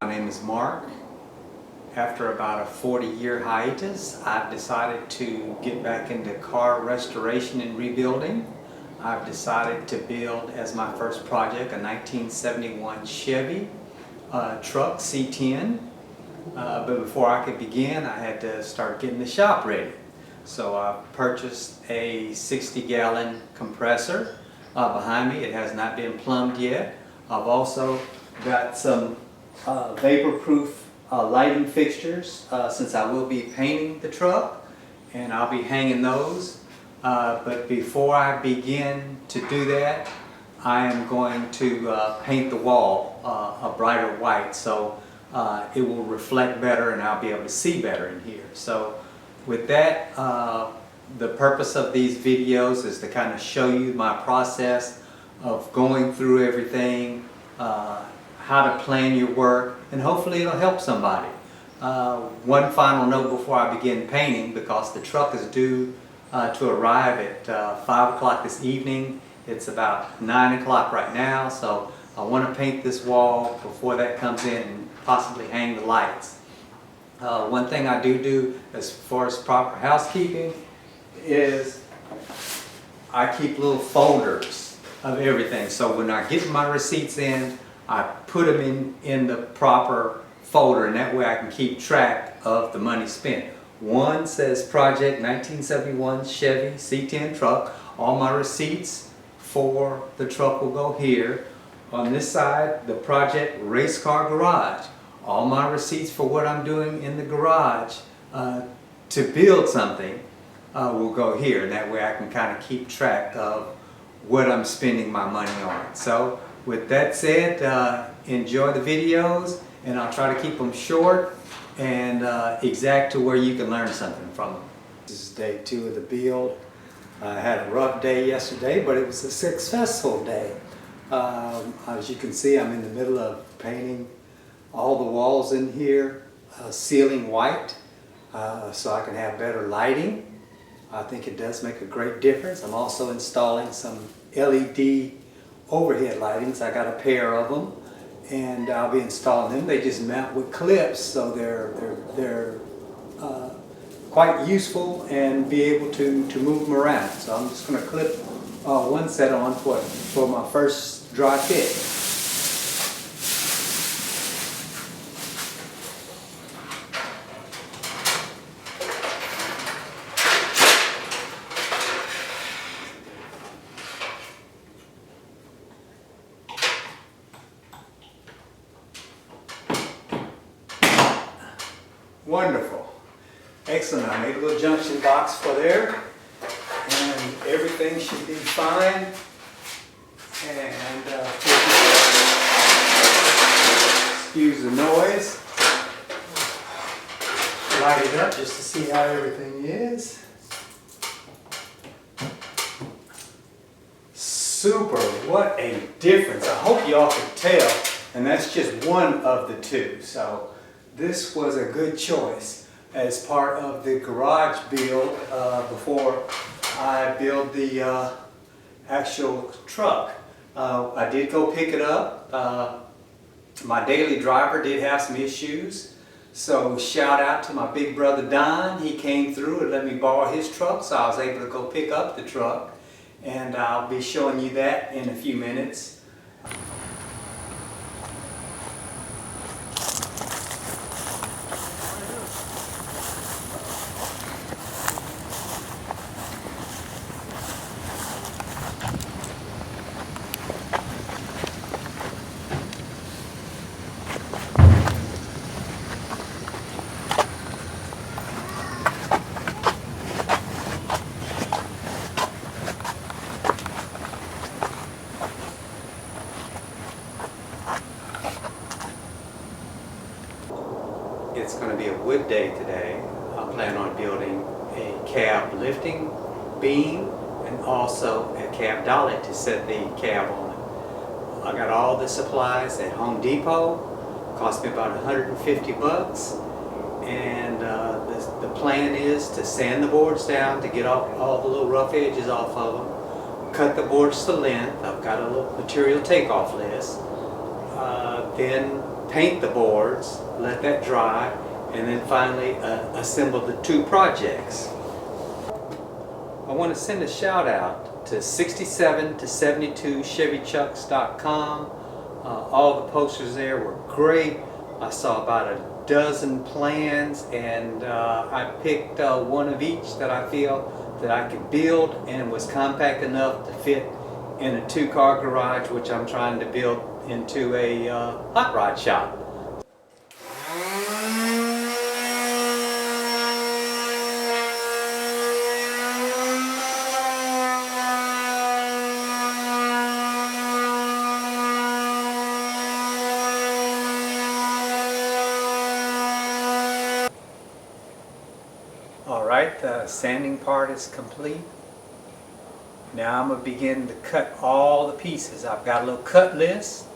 My name is Mark. After about a 40-year hiatus, I've decided to get back into car restoration and rebuilding. I've decided to build as my first project a 1971 Chevy truck C10. But before I could begin, I had to start getting the shop ready. So I purchased a 60-gallon compressor behind me. It has not been plumbed yet. I've also got some vapor-proof lighting fixtures since I will be painting the truck, and I'll be hanging those. But before I begin to do that, I am going to paint the wall a brighter white so it will reflect better and I'll be able to see better in here. So with that, the purpose of these videos is to kind of show you my process of going through everything, how to plan your work, and hopefully it'll help somebody. One final note before I begin painting, because the truck is due to arrive at 5 o'clock this evening. It's about 9 o'clock right now, so I want to paint this wall before that comes in and possibly hang the lights. One thing I do as far as proper housekeeping is I keep little folders of everything. So when I get my receipts in, I put them in the proper folder, and that way I can keep track of the money spent. One says Project 1971 Chevy C10 truck. All my receipts for the truck will go here. On this side, the Project Race Car Garage. All my receipts for what I'm doing in the garage to build something will go here. And that way I can kind of keep track of what I'm spending my money on. So with that said, enjoy the videos, and I'll try to keep them short and exact to where you can learn something from them. This is day 2 of the build. I had a rough day yesterday, but it was a successful day. As you can see, I'm in the middle of painting all the walls in here, ceiling white, so I can have better lighting. I think it does make a great difference. I'm also installing some LED overhead lightings. I got a pair of them, and I'll be installing them. They just mount with clips, so they're quite useful and be able to move them around. So I'm just going to clip one set on for my first dry fit. Wonderful. Excellent. I made a little junction box for there, and everything should be fine. And excuse the noise. Light it up just to see how everything is. Super. What a difference. I hope y'all can tell. And that's just one of the two. So this was a good choice as part of the garage build before I build the actual truck. I did go pick it up. My daily driver did have some issues, so shout out to my big brother Don. He came through and let me borrow his truck, so I was able to go pick up the truck, and I'll be showing you that in a few minutes. It's going to be a wood day today. I plan on building a cab lifting beam and also a cab dolly to set the cab on. I got all the supplies at Home Depot. Cost me about 150 bucks. And the plan is to sand the boards down to get all the little rough edges off of them. Cut the boards to length. I've got a little material takeoff list. Then paint the boards, let that dry, and then finally assemble the two projects. I want to send a shout out to 67 to 72 ChevyChucks.com. All the posters there were great. I saw about a dozen plans, and I picked one of each that I feel that I could build and was compact enough to fit in a two-car garage, which I'm trying to build into a hot rod shop. Alright, the sanding part is complete. Now I'm going to begin to cut all the pieces. I've got a little cut list,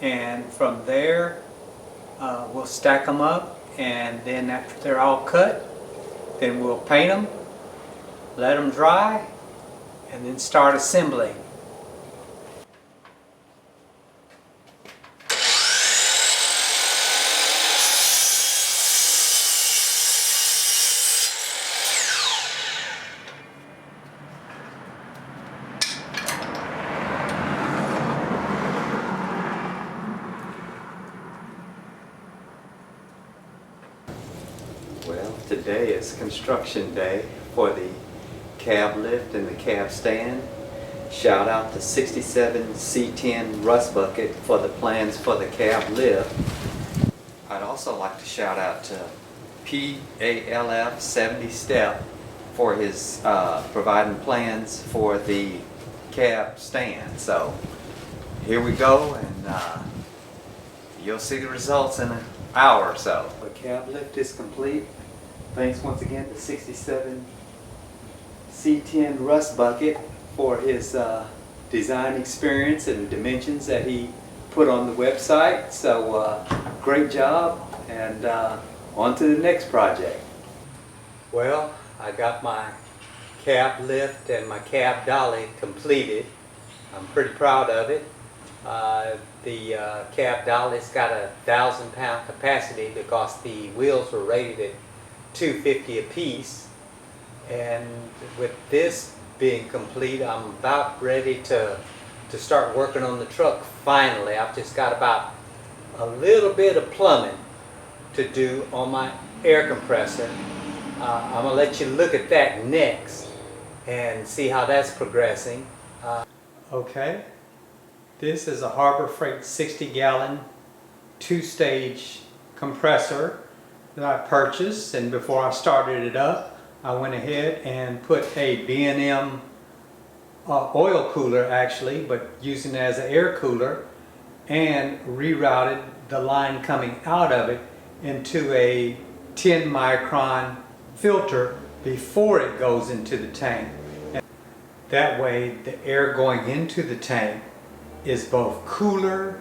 and from there we'll stack them up, and then after they're all cut, then we'll paint them, let them dry, and then start assembling. Well, today is construction day for the cab lift and the cab stand. Shout out to 67 C10 Rust Bucket for the plans for the cab lift. I'd also like to shout out to PALF 70 Step for his providing plans for the cab stand. So here we go, and you'll see the results in an hour or so. The cab lift is complete. Thanks once again to 67 C10 Rust Bucket for his design experience and dimensions that he put on the website. So great job, and on to the next project. Well, I got my cab lift and my cab dolly completed. I'm pretty proud of it. The cab dolly's got a 1,000-pound capacity because the wheels were rated at 250 a piece, and with this being complete, I'm about ready to start working on the truck finally. I've just got about a little bit of plumbing to do on my air compressor. I'm going to let you look at that next and see how that's progressing. Okay, this is a Harbor Freight 60-gallon two-stage compressor that I purchased, and before I started it up, I went ahead and put a B&M oil cooler, actually, but using it as an air cooler, and rerouted the line coming out of it into a 10-micron filter before it goes into the tank. And that way the air going into the tank is both cooler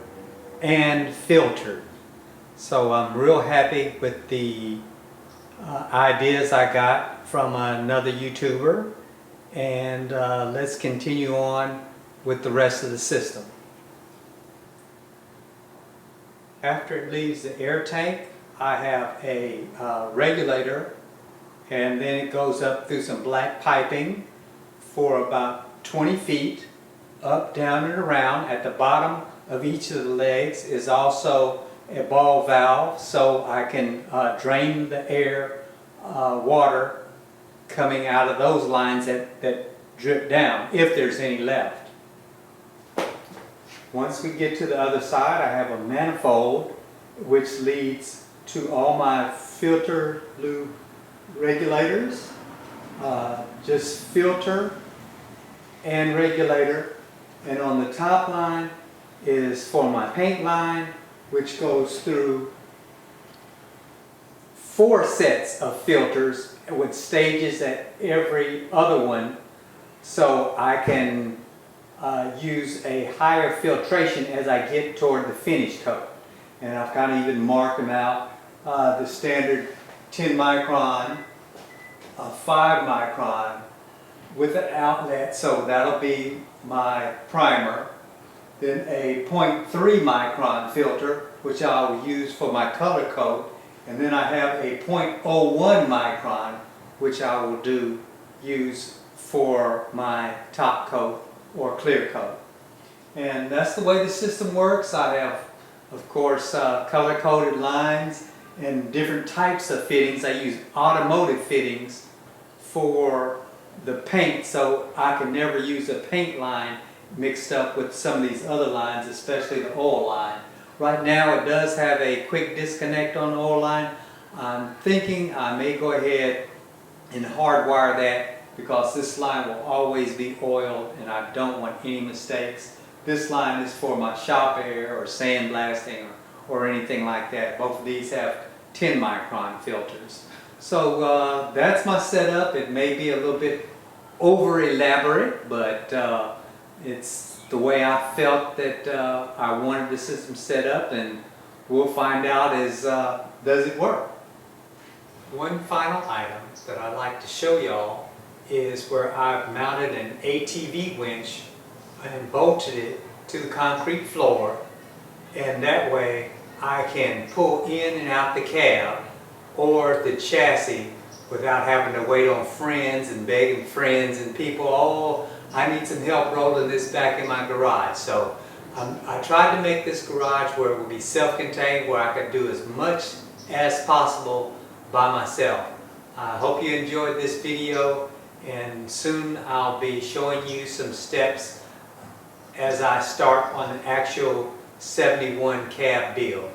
and filtered. So I'm real happy with the ideas I got from another YouTuber, and let's continue on with the rest of the system. After it leaves the air tank, I have a regulator, and then it goes up through some black piping for about 20 feet, up, down, and around. At the bottom of each of the legs is also a ball valve, so I can drain the air, water coming out of those lines that drip down, if there's any left. Once we get to the other side, I have a manifold which leads to all my filter lube regulators. Just filter and regulator, and on the top line is for my paint line, which goes through 4 sets of filters with stages at every other one, so I can use a higher filtration as I get toward the finish coat. And I've kind of even marked them out. The standard 10 micron, 5 micron with an outlet, so that'll be my primer. Then a 0.3 micron filter, which I will use for my color coat, and then I have a .01 micron, which I will use for my top coat or clear coat. And that's the way the system works. I have, of course, color-coded lines and different types of fittings. I use automotive fittings for the paint, so I can never use a paint line mixed up with some of these other lines, especially the oil line. Right now it does have a quick disconnect on the oil line. I'm thinking I may go ahead and hardwire that, because this line will always be oiled and I don't want any mistakes. This line is for my shop air or sandblasting or anything like that. Both of these have 10 micron filters. So that's my setup. It may be a little bit over elaborate, but it's the way I felt that I wanted the system set up, and we'll find out does it work. One final item that I'd like to show y'all is where I've mounted an ATV winch and bolted it to the concrete floor, and that way I can pull in and out the cab or the chassis without having to wait on friends and begging friends and people, oh, I need some help rolling this back in my garage. So I tried to make this garage where it would be self-contained, where I could do as much as possible by myself. I hope you enjoyed this video, and soon I'll be showing you some steps as I start on an actual 71 cab build.